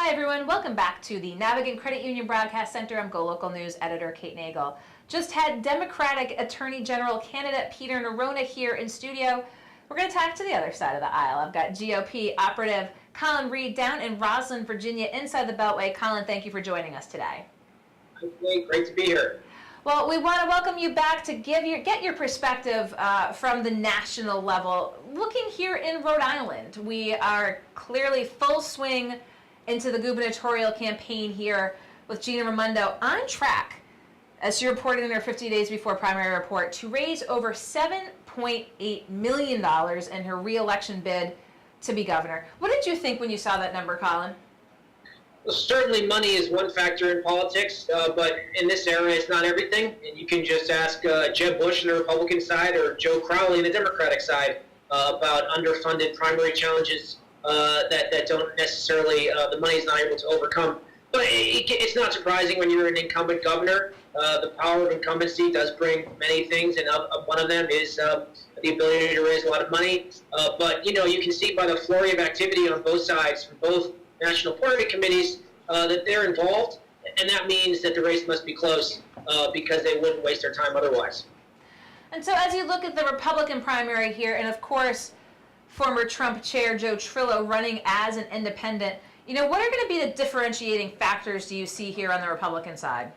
Hi everyone, welcome back to the Navigant Credit Union Broadcast Center. I'm GoLocal News editor Kate Nagel. Just had Democratic Attorney General candidate Peter Nerona here in studio. We're going to talk to the other side of the aisle. I've got GOP operative Colin Reed down in Roslyn, Virginia, inside the Beltway. Colin, thank you for joining us today. Great to be here. Well, we want to welcome you back to get your perspective from the national level. Looking here in Rhode Island, we are clearly full swing into the gubernatorial campaign here with Gina Raimondo on track, as she reported in her 50 days before primary report, to raise over $7.8 million in her re-election bid to be governor. What did you think when you saw that number, Colin? Well, certainly money is one factor in politics, but in this area it's not everything. And you can just ask Jeb Bush on the Republican side or Joe Crowley on the Democratic side about underfunded primary challenges that don't necessarily, the money is not able to overcome. But it's not surprising when you're an incumbent governor. The power of incumbency does bring many things, and one of them is the ability to raise a lot of money. But, you know, you can see by the flurry of activity on both sides, from both national party committees, that they're involved, and that means that the race must be close because they wouldn't waste their time otherwise. And so as you look at the Republican primary here, and of course, former Trump chair Joe Trillo running as an independent, you know, what are going to be the differentiating factors do you see here on the Republican side?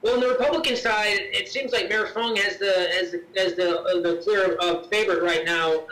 Well, on the Republican side, it seems like Mayor Fung has the clear favorite right now,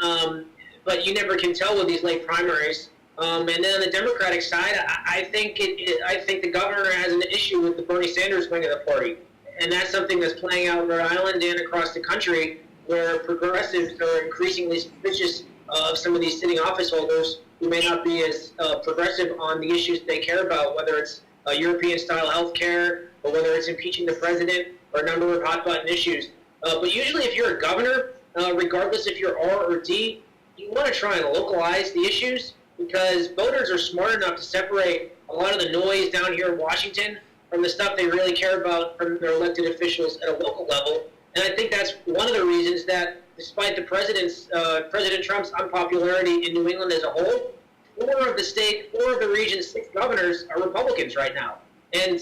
but you never can tell with these late primaries. And then on the Democratic side, I think the governor has an issue with the Bernie Sanders wing of the party, and that's something that's playing out in Rhode Island and across the country, where progressives are increasingly suspicious of some of these sitting office holders who may not be as progressive on the issues they care about, whether it's European-style health care or whether it's impeaching the president or a number of hot-button issues. But usually if you're a governor, regardless if you're R or D, you want to try and localize the issues because voters are smart enough to separate a lot of the noise down here in Washington from the stuff they really care about from their elected officials at a local level. And I think that's one of the reasons that, despite the President Trump's unpopularity in New England as a whole, four of the region's 6 governors are Republicans right now. And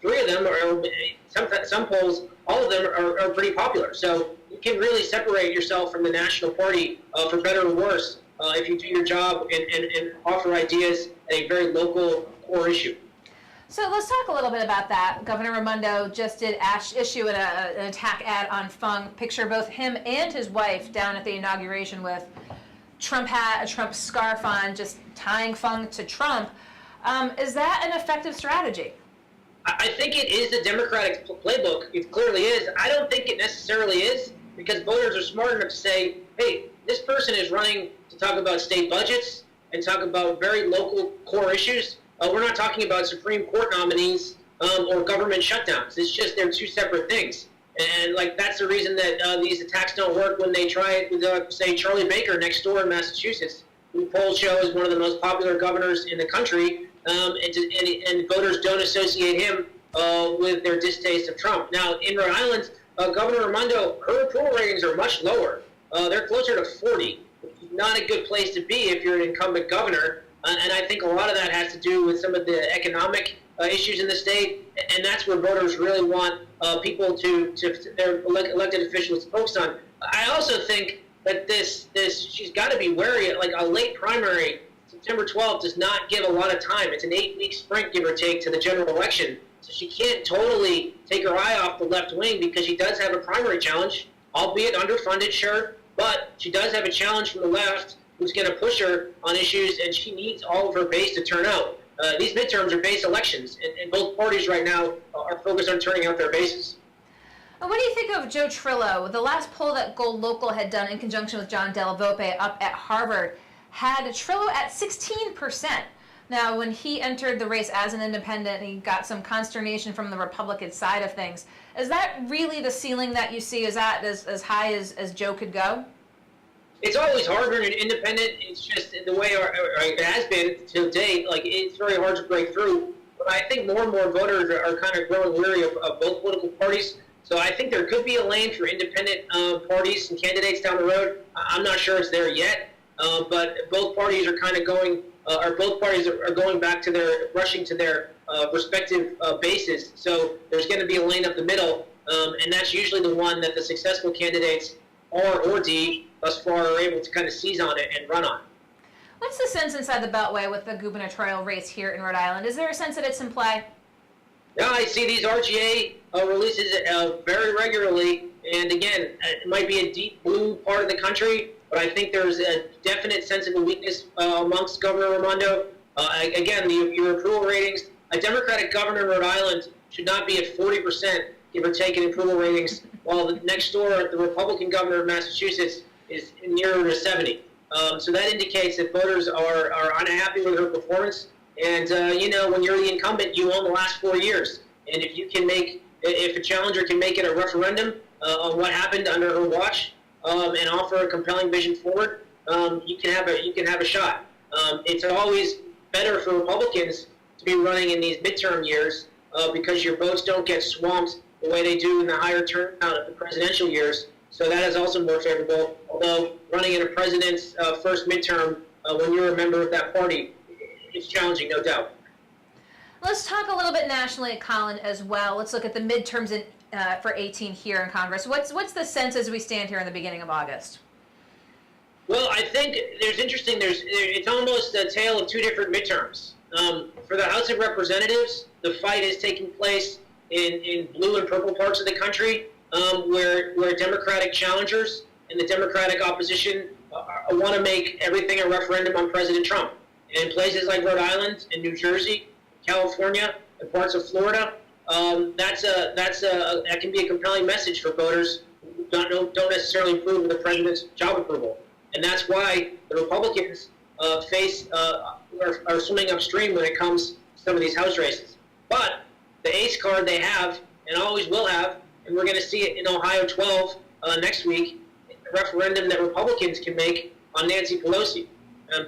3 of them are, some polls, all of them are pretty popular. So you can really separate yourself from the national party, for better or worse, if you do your job and offer ideas at a very local core issue. So let's talk a little bit about that. Governor Raimondo just did issue an attack ad on Fung. Picture both him and his wife down at the inauguration with Trump hat, a Trump scarf on, just tying Fung to Trump. Is that an effective strategy? I think it is the Democratic playbook. It clearly is. I don't think it necessarily is because voters are smart enough to say, hey, this person is running to talk about state budgets and talk about very local core issues. We're not talking about Supreme Court nominees or government shutdowns. It's just they're 2 separate things. And like that's the reason that these attacks don't work when they try it with, say, Charlie Baker next door in Massachusetts, who polls show is one of the most popular governors in the country, and voters don't associate him with their distaste of Trump. Now, in Rhode Island, Governor Raimondo, her approval ratings are much lower. They're closer to 40, which is not a good place to be if you're an incumbent governor. And I think a lot of that has to do with some of the economic issues in the state, and that's where voters really want people to their elected officials to focus on. I also think that she's got to be wary. Like a late primary, September 12th, does not give a lot of time. It's an 8-week sprint, give or take, to the general election. So she can't totally take her eye off the left wing because she does have a primary challenge, albeit underfunded, sure, but she does have a challenge from the left who's going to push her on issues, and she needs all of her base to turn out. These midterms are base elections, and both parties right now are focused on turning out their bases. And what do you think of Joe Trillo? The last poll that GoLocal had done in conjunction with John Della Volpe up at Harvard had Trillo at 16%. Now, when he entered the race as an independent, he got some consternation from the Republican side of things. Is that really the ceiling that you see? Is that as high as Joe could go? It's always hard when you're an independent. It's just the way it has been to date. Like, it's very hard to break through. But I think more and more voters are kind of growing weary of both political parties. So I think there could be a lane for independent parties and candidates down the road. I'm not sure it's there yet, but both parties are kind of going or both parties are going back to rushing to their respective bases. So there's going to be a lane up the middle, and that's usually the one that the successful candidates, R or D, thus far are able to kind of seize on it and run on. What's the sense inside the Beltway with the gubernatorial race here in Rhode Island? Is there a sense that it's in play? Yeah, I see these RGA releases very regularly, and again, it might be a deep blue part of the country, but I think there's a definite sense of a weakness amongst Governor Raimondo. Again, your approval ratings, a Democratic governor in Rhode Island should not be at 40%, give or take, in approval ratings, while the next door, the Republican governor of Massachusetts, is nearer to 70. So that indicates that voters are unhappy with her performance. And, when you're the incumbent, you own the last 4 years. And if a challenger can make it a referendum on what happened under her watch and offer a compelling vision forward, you can have a shot. It's always better for Republicans to be running in these midterm years because your votes don't get swamped the way they do in the higher turnout of the presidential years. So that is also more favorable. Although running in a president's first midterm when you're a member of that party, it's challenging, no doubt. Let's talk a little bit nationally, Colin, as well. Let's look at the midterms for 18 here in Congress. What's the sense as we stand here in the beginning of August? Well, I think it's almost a tale of two different midterms. For the House of Representatives, the fight is taking place in blue and purple parts of the country, where Democratic challengers and the Democratic opposition want to make everything a referendum on President Trump. And in places like Rhode Island and New Jersey, California, and parts of Florida, that can be a compelling message for voters who don't necessarily approve of the president's job approval. And that's why the Republicans are swimming upstream when it comes to some of these House races. But the ace card they have, and always will have, and we're going to see it in Ohio 12 next week, a referendum that Republicans can make on Nancy Pelosi.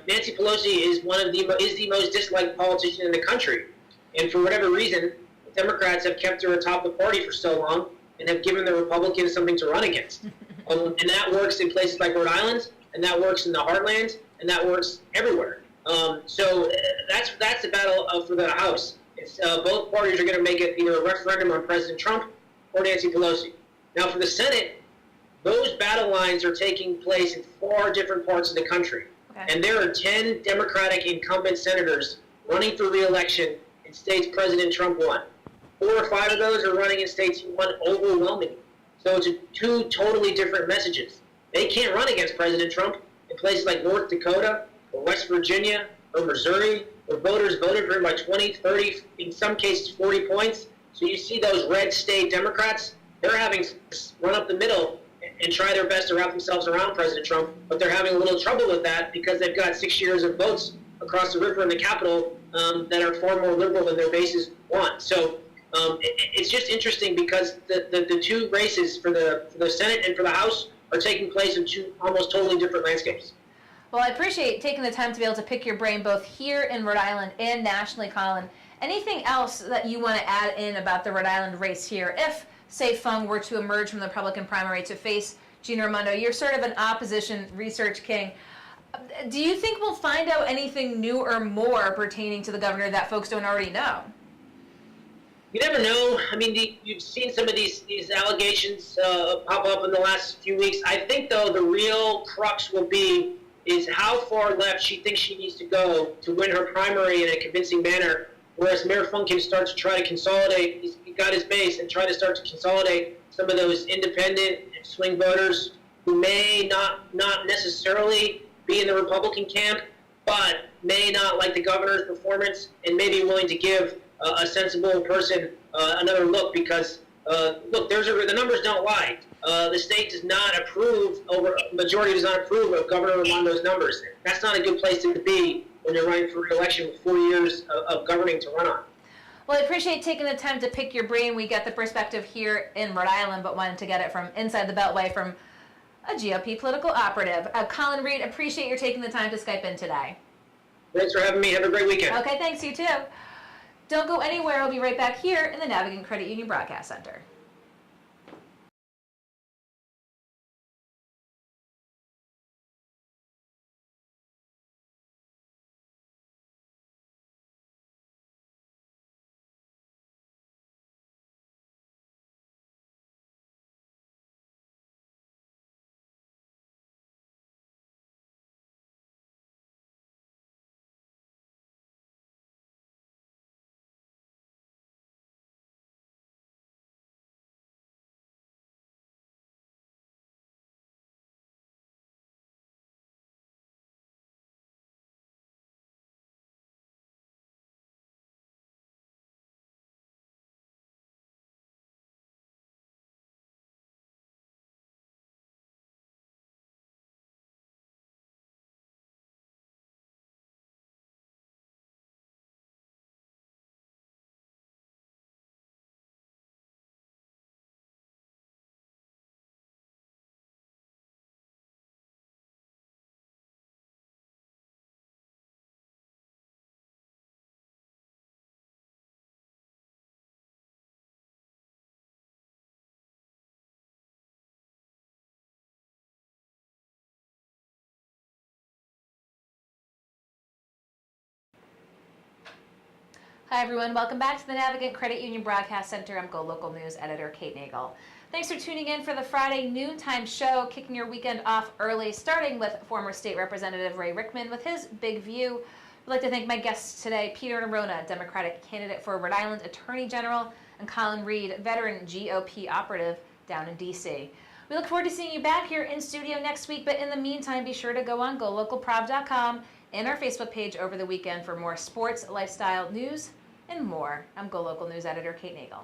Nancy Pelosi is the most disliked politician in the country, and for whatever reason, the Democrats have kept her atop the party for so long and have given the Republicans something to run against. And that works in places like Rhode Island, and that works in the heartland, and that works everywhere. So that's the battle for the House. It's both parties are going to make it either a referendum on President Trump or Nancy Pelosi. Now, for the Senate, those battle lines are taking place in far different parts of the country. Okay. And there are 10 Democratic incumbent senators running for re-election in states President Trump won. 4 or 5 of those are running in states he won overwhelmingly. So it's two totally different messages. They can't run against President Trump in places like North Dakota or West Virginia or Missouri, where voters voted for him by 20, 30, in some cases 40 points. So you see those red state Democrats, they're having to run up the middle and try their best to wrap themselves around President Trump, but they're having a little trouble with that because they've got 6 years of votes across the river in the Capitol that are far more liberal than their bases want. So it's just interesting because the two races for the Senate and for the House are taking place in two almost totally different landscapes. Well, I appreciate taking the time to be able to pick your brain both here in Rhode Island and nationally, Colin. Anything else that you want to add in about the Rhode Island race here? If, say, Fung were to emerge from the Republican primary to face Gina Raimondo, you're sort of an opposition research king. Do you think we'll find out anything new or more pertaining to the governor that folks don't already know? You never know. I mean, you've seen some of these allegations pop up in the last few weeks. I think, though, the real crux will be is how far left she thinks she needs to go to win her primary in a convincing manner, whereas Mayor Fung can start to try to consolidate. He's got his base and try to start to consolidate some of those independent and swing voters who may not necessarily be in the Republican camp, but may not like the governor's performance and may be willing to give a sensible person another look because, look, the numbers don't lie. The state does not approve, majority does not approve of Governor Raimondo's numbers. That's not a good place to be when you're running for re-election with 4 years of governing to run on. Well, I appreciate taking the time to pick your brain. We get the perspective here in Rhode Island, but wanted to get it from inside the Beltway from a GOP political operative. Colin Reed, appreciate your taking the time to Skype in today. Thanks for having me. Have a great weekend. Okay, thanks. You too. Don't go anywhere. I'll be right back here in the Navigant Credit Union Broadcast Center. Hi, everyone. Welcome back to the Navigant Credit Union Broadcast Center. I'm GoLocal News editor Kate Nagel. Thanks for tuning in for the Friday noontime show, kicking your weekend off early, starting with former State Representative Ray Rickman with his big view. I'd like to thank my guests today, Peter Nerona, Democratic candidate for Rhode Island Attorney General, and Colin Reed, veteran GOP operative down in D.C. We look forward to seeing you back here in studio next week, but in the meantime, be sure to go on GoLocalProv.com and our Facebook page over the weekend for more sports, lifestyle, news, and more. I'm GoLocal News editor Kate Nagel.